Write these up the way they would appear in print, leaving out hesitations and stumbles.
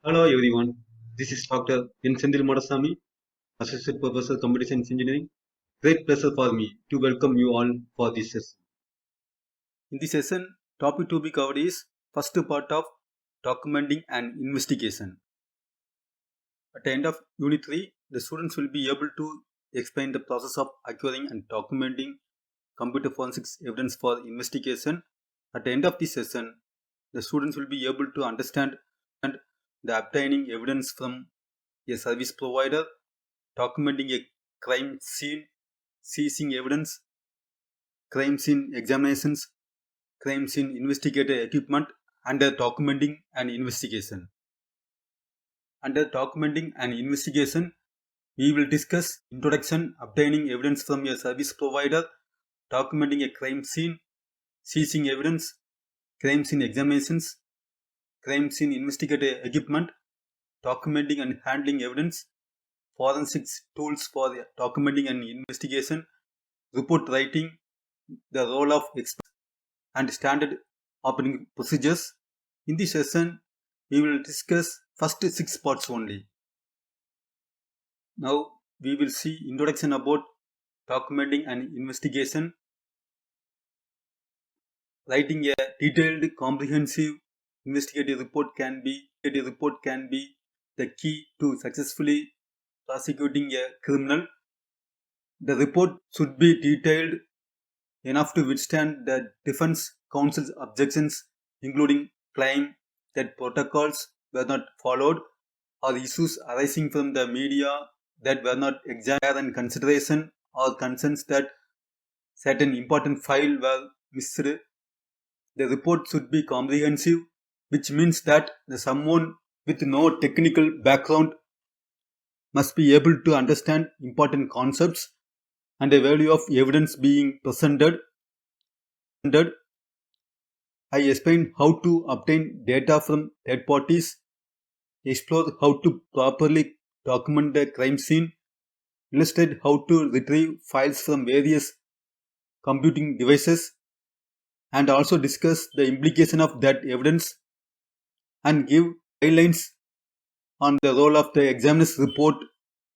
Hello everyone, this is Dr. N.Senthil Madasamy, Associate Professor Computer Science Engineering. Great pleasure for me to welcome you all for this session. In this session, topic to be covered is first part of documenting and investigation. At the end of Unit 3, the students will be able to explain the process of acquiring and documenting computer forensics evidence for investigation. At the end of this session, the students will be able to understand the obtaining evidence from a service provider, documenting a crime scene, seizing evidence, crime scene examinations, crime scene investigator equipment, under documenting and investigation. Under documenting and investigation, we will discuss introduction, obtaining evidence from a service provider, documenting a crime scene, seizing evidence, crime scene examinations, crime scene investigator equipment, documenting and handling evidence, forensics tools for documenting and investigation, report writing, the role of experts, and standard operating procedures. In this session, we will discuss first 6 parts only. Now we will see introduction about documenting and investigation. Writing a detailed, comprehensive investigative report can be the key to successfully prosecuting a criminal. The report should be detailed enough to withstand the defense counsel's objections, including claim that protocols were not followed or issues arising from the media that were not examined in consideration or concerns that certain important files were missed. The report should be comprehensive, which means that someone with no technical background must be able to understand important concepts and the value of evidence being presented. I explained how to obtain data from third parties, explore how to properly document the crime scene, illustrate how to retrieve files from various computing devices, and also discuss the implication of that evidence and give guidelines on the role of the examiner's report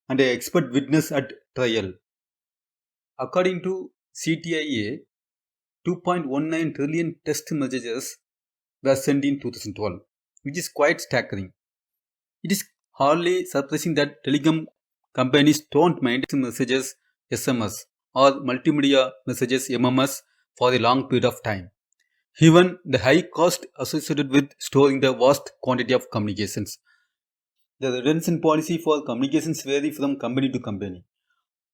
and the expert witness at trial. According to CTIA, 2.19 trillion text messages were sent in 2012, which is quite staggering. It is hardly surprising that telecom companies don't maintain messages SMS or multimedia messages MMS for a long period of time. Given the high cost associated with storing the vast quantity of communications, the redundant policy for communications vary from company to company.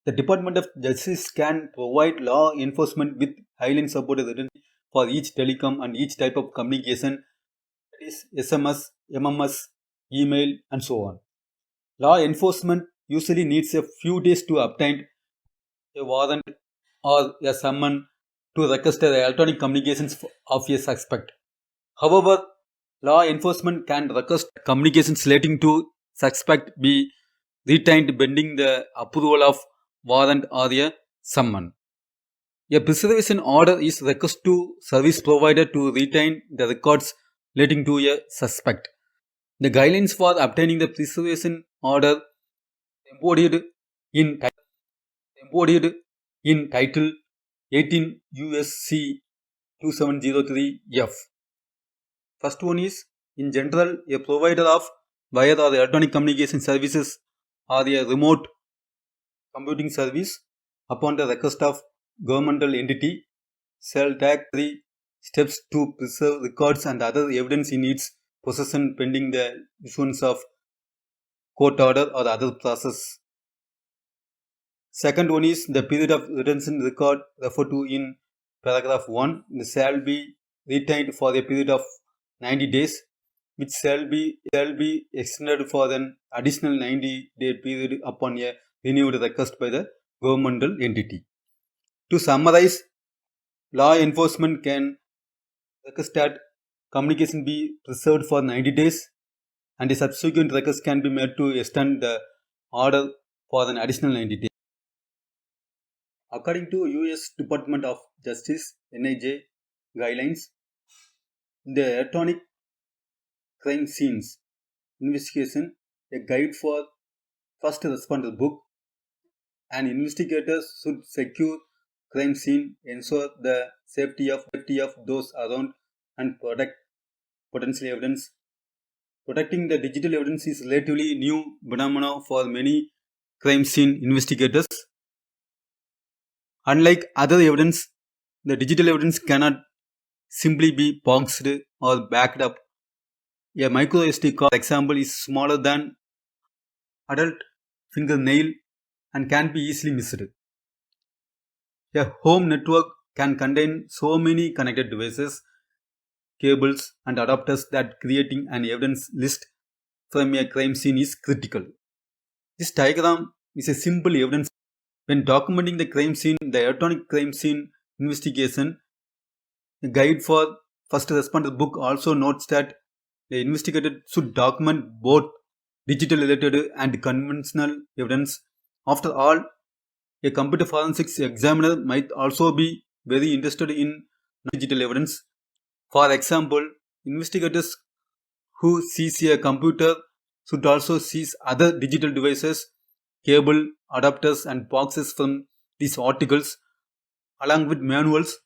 The Department of Justice can provide law enforcement with guidelines about the redundancy for each telecom and each type of communication, that is SMS, MMS, email, and so on. Law enforcement usually needs a few days to obtain a warrant or a summon to request the electronic communications of a suspect. However, law enforcement can request communications relating to suspect be retained pending the approval of warrant or a summon. A preservation order is requested to service provider to retain the records relating to a suspect. The guidelines for obtaining the preservation order embodied in embodied in Title 18 USC 2703F. First one is, in general, a provider of wire or electronic communication services or a remote computing service, upon the request of governmental entity, shall take 3 steps to preserve records and other evidence in its possession pending the issuance of court order or other process. Second one is, the period of retention record referred to in paragraph 1 shall be retained for a period of 90 days, which shall be extended for an additional 90-day period upon a renewed request by the governmental entity. To summarize, law enforcement can request that communication be preserved for 90 days, and a subsequent request can be made to extend the order for an additional 90 days. According to US Department of Justice (NIJ) guidelines, the electronic crime scenes investigation, a guide for first responder book, and investigators should secure crime scene, ensure the safety of those around, and protect potential evidence. Protecting the digital evidence is relatively new phenomenon for many crime scene investigators. Unlike other evidence, the digital evidence cannot simply be boxed or backed up. A micro SD card, for example, is smaller than adult fingernail and can be easily missed. A home network can contain so many connected devices, cables, and adapters that creating an evidence list from a crime scene is critical. This diagram is a simple evidence. When documenting the crime scene, the electronic crime scene investigation, a guide for first responder book also notes that the investigator should document both digital related and conventional evidence. After all, a computer forensics examiner might also be very interested in digital evidence. For example, investigators who seize a computer should also seize other digital devices, cable, adapters, and boxes from these articles, along with manuals.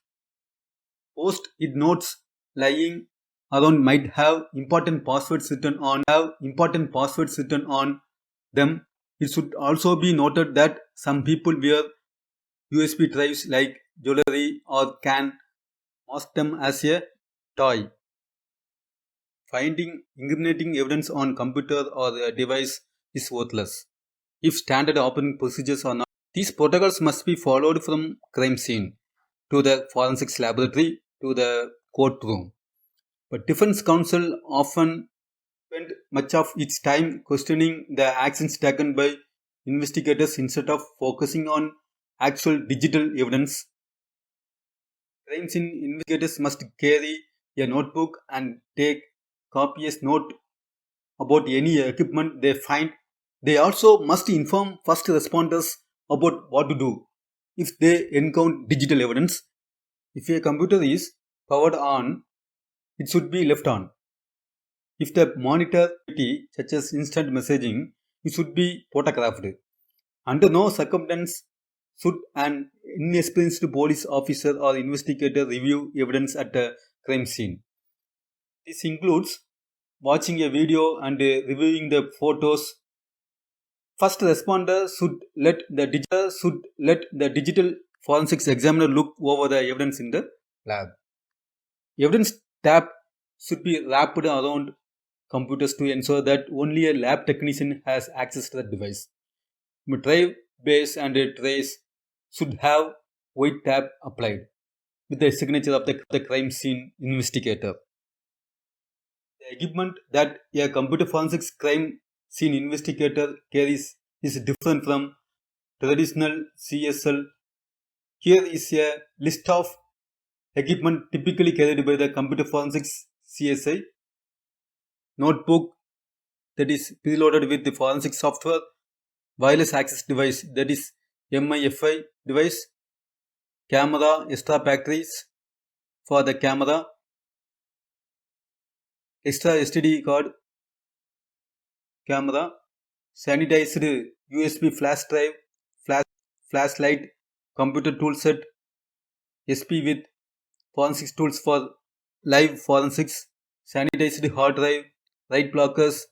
Post-it notes lying around might have important passwords written on them. It should also be noted that some people wear USB drives like jewelry or can mask them as a toy. Finding incriminating evidence on computer or a device is worthless if standard operating procedures are not. These protocols must be followed from crime scene to the forensics laboratory to the courtroom. But defense counsel often spend much of its time questioning the actions taken by investigators instead of focusing on actual digital evidence. Crime scene investigators must carry a notebook and take copious note about any equipment they find. They also must inform first responders about what to do if they encounter digital evidence. If a computer is powered on, it should be left on. If the monitor activity, such as instant messaging, it should be photographed. Under no circumstance should an inexperienced police officer or investigator review evidence at a crime scene. This includes watching a video and reviewing the photos. First responder should let the digital forensics examiner look over the evidence in the lab. Evidence tab should be wrapped around computers to ensure that only a lab technician has access to the device. Drive, base, and trace should have white tab applied with the signature of the crime scene investigator. The equipment that a computer forensics crime scene investigator carries is different from traditional CSL. Here is a list of equipment typically carried by the computer forensics CSI. Notebook that is preloaded with the forensic software, wireless access device that is MIFI device, camera, extra batteries for the camera, extra STD card, camera, sanitized USB flash drive, flashlight, computer toolset, SP with forensics tools for live forensics, sanitized hard drive, write blockers,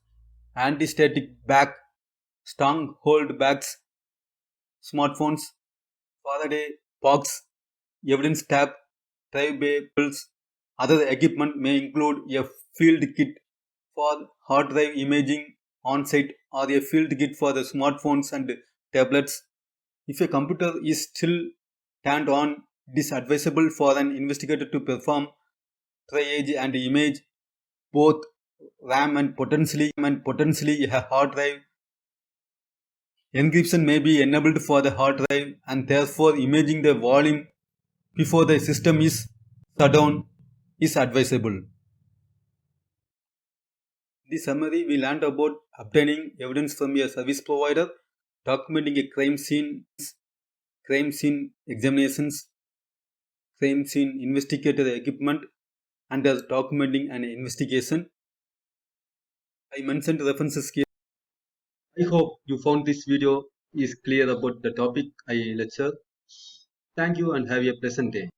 anti-static back, strong hold bags, smartphones, Faraday box, evidence tab, drive bay bills. Other equipment may include a field kit for hard drive imaging on-site or a field kit for the smartphones and tablets. If a computer is still turned on, it is advisable for an investigator to perform triage and image both RAM and potentially a hard drive. Encryption may be enabled for the hard drive and therefore imaging the volume before the system is shut down is advisable. In the summary, we learned about obtaining evidence from a service provider, documenting a crime scene examinations, crime scene investigator equipment, and documenting an investigation. I mentioned references here. I hope you found this video is clear about the topic I lecture. Thank you and have a pleasant day.